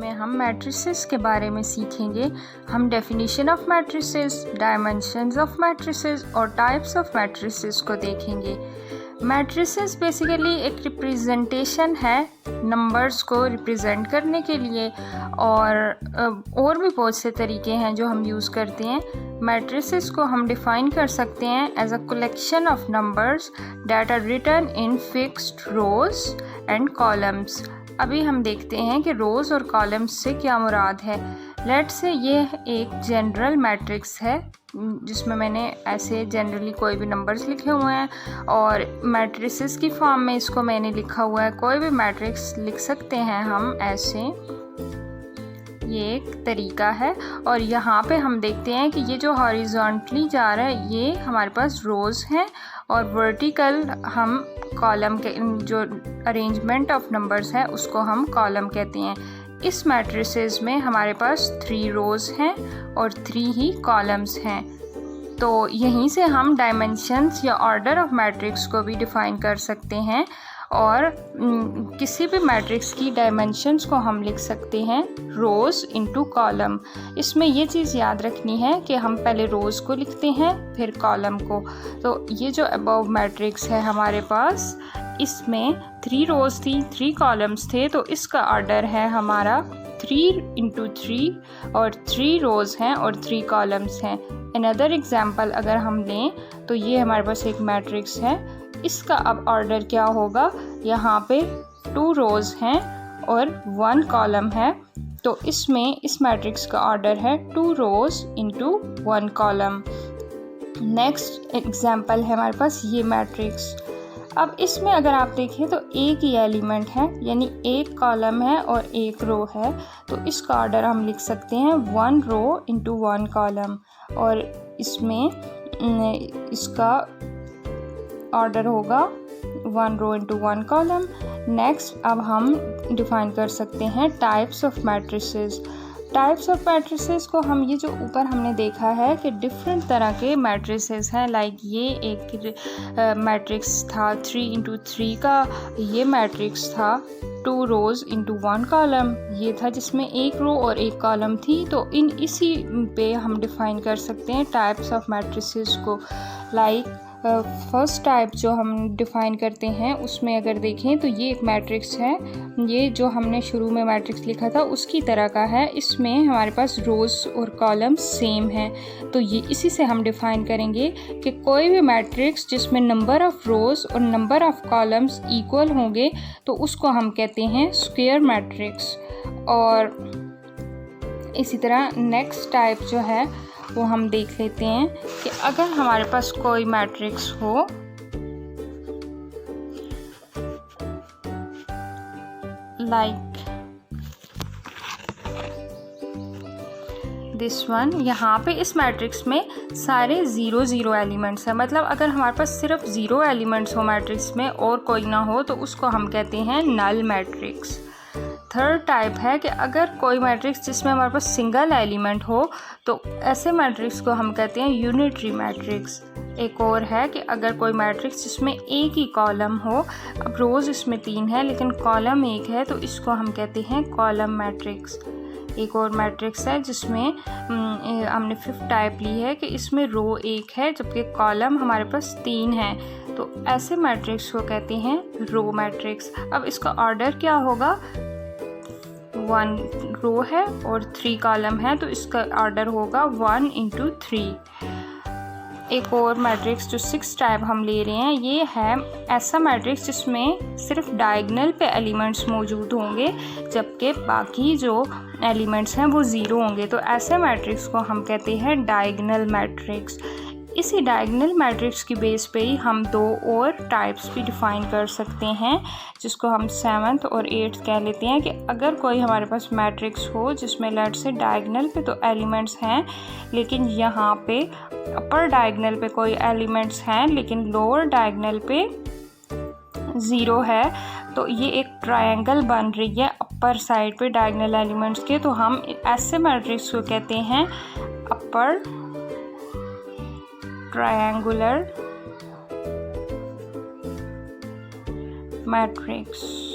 में हम मैट्रिसेस के बारे में सीखेंगे। हम definition of matrices, dimensions of matrices और टाइप्स ऑफ मैट्रिसेस को देखेंगे। मैट्रिसेस बेसिकली एक रिप्रेजेंटेशन है नंबर्स को रिप्रेजेंट करने के लिए, और भी बहुत से तरीके हैं जो हम यूज़ करते हैं। मैट्रिसेस को हम डिफ़ाइन कर सकते हैं as a collection of numbers that are written in fixed rows and columns. अभी हम देखते हैं कि रोज़ और कॉलम्स से क्या मुराद है। लेट्स से ये एक जनरल मैट्रिक्स है जिसमें मैंने ऐसे जनरली कोई भी नंबर्स लिखे हुए हैं और मैट्रिसेस की फॉर्म में इसको मैंने लिखा हुआ है। कोई भी मैट्रिक्स लिख सकते हैं हम ऐसे, ये एक तरीका है। और यहाँ पे हम देखते हैं कि ये जो हॉरिजॉन्टली जा रहा है ये हमारे पास रोज़ हैं और वर्टिकल हम कॉलम के जो अरेंजमेंट ऑफ नंबर्स है उसको हम कॉलम कहते हैं। इस मैट्रिसेस में हमारे पास 3 रोज़ हैं और 3 ही कॉलम्स हैं। तो यहीं से हम डायमेंशंस या ऑर्डर ऑफ मैट्रिक्स को भी डिफ़ाइन कर सकते हैं और किसी भी मैट्रिक्स की डायमेंशंस को हम लिख सकते हैं रोज़ इनटू कॉलम। इसमें ये चीज़ याद रखनी है कि हम पहले रोज़ को लिखते हैं फिर कॉलम को। तो ये जो अबव मैट्रिक्स है हमारे पास, इसमें 3 रोज़ थी 3 कॉलम्स थे, तो इसका ऑर्डर है हमारा 3 इंटू 3 और 3 रोज़ हैं और 3 कॉलम्स हैं। अनदर एग्जाम्पल अगर हम लें तो ये हमारे पास एक मैट्रिक्स है, इसका अब ऑर्डर क्या होगा, यहाँ पे 2 रोज़ हैं और 1 कॉलम है, तो इसमें इस मैट्रिक्स का ऑर्डर है 2 रोज़ इंटू 1 कॉलम। नेक्स्ट एग्जाम्पल है हमारे पास ये मैट्रिक्स। अब इसमें अगर आप देखें तो एक ही एलिमेंट है, यानी एक कॉलम है और एक रो है, तो इसका ऑर्डर हम लिख सकते हैं 1 रो इंटू 1 कॉलम, और इसमें इसका ऑर्डर होगा 1 रो इंटू 1 कॉलम। नेक्स्ट अब हम डिफ़ाइन कर सकते हैं types of matrices. Types of matrices को हम ये जो ऊपर हमने देखा है कि डिफरेंट तरह के मैट्रिसेस हैं। लाइक ये एक मैट्रिक्स था 3 इंटू 3 का, ये मैट्रिक्स था 2 रोज़ इंटू 1 कॉलम, ये था जिसमें एक रो और एक कॉलम थी। तो इसी पे हम डिफ़ाइन कर सकते हैं टाइप्स ऑफ मैट्रिसेस को। लाइक फर्स्ट टाइप जो हम डिफ़ाइन करते हैं उसमें अगर देखें तो ये एक मैट्रिक्स है, ये जो हमने शुरू में मैट्रिक्स लिखा था उसकी तरह का है। इसमें हमारे पास रोज़ और कॉलम्स सेम हैं, तो ये इसी से हम डिफ़ाइन करेंगे कि कोई भी मैट्रिक्स जिसमें नंबर ऑफ़ रोज़ और नंबर ऑफ़ कॉलम्स इक्वल होंगे तो उसको हम कहते हैं स्क्वायर मैट्रिक्स। और इसी तरह नेक्स्ट टाइप जो है वो हम देख लेते हैं कि अगर हमारे पास कोई मैट्रिक्स हो लाइक दिस वन, यहाँ पे इस मैट्रिक्स में सारे 0 0 एलिमेंट्स हैं। मतलब अगर हमारे पास सिर्फ 0 एलिमेंट्स हो मैट्रिक्स में और कोई ना हो तो उसको हम कहते हैं नल मैट्रिक्स। थर्ड टाइप है कि अगर कोई मैट्रिक्स जिसमें हमारे पास सिंगल एलिमेंट हो तो ऐसे मैट्रिक्स को हम कहते हैं यूनिटरी मैट्रिक्स। एक और है कि अगर कोई मैट्रिक्स जिसमें एक ही कॉलम हो, अब रोज़ इसमें 3 है लेकिन कॉलम एक है, तो इसको हम कहते हैं कॉलम मैट्रिक्स। एक और मैट्रिक्स है जिसमें हमने 5th टाइप ली है कि इसमें रो 1 है जबकि कॉलम हमारे पास 3 है, तो ऐसे मैट्रिक्स को कहते हैं रो मैट्रिक्स। अब इसका ऑर्डर क्या होगा, 1 रो है और 3 कॉलम है, तो इसका ऑर्डर होगा 1 इंटू 3। एक और मैट्रिक्स जो 6th टाइप हम ले रहे हैं, ये है ऐसा मैट्रिक्स जिसमें सिर्फ डायगोनल पे एलिमेंट्स मौजूद होंगे जबकि बाकी जो एलिमेंट्स हैं वो 0 होंगे, तो ऐसे मैट्रिक्स को हम कहते हैं डायगोनल मैट्रिक्स। इसी डायगोनल मैट्रिक्स की बेस पे ही हम 2 और टाइप्स भी डिफ़ाइन कर सकते हैं जिसको हम 7th और 8th कह लेते हैं। कि अगर कोई हमारे पास मैट्रिक्स हो जिसमें लेट से डायगोनल पे तो एलिमेंट्स हैं लेकिन यहाँ पे अपर डायगोनल पे कोई एलिमेंट्स हैं लेकिन लोअर डायगोनल पे 0 है, तो ये एक ट्रायंगल बन रही है अपर साइड पे डायगोनल एलिमेंट्स के, तो हम ऐसे मैट्रिक्स को कहते हैं अपर ट्रायंगुलर मैट्रिक्स।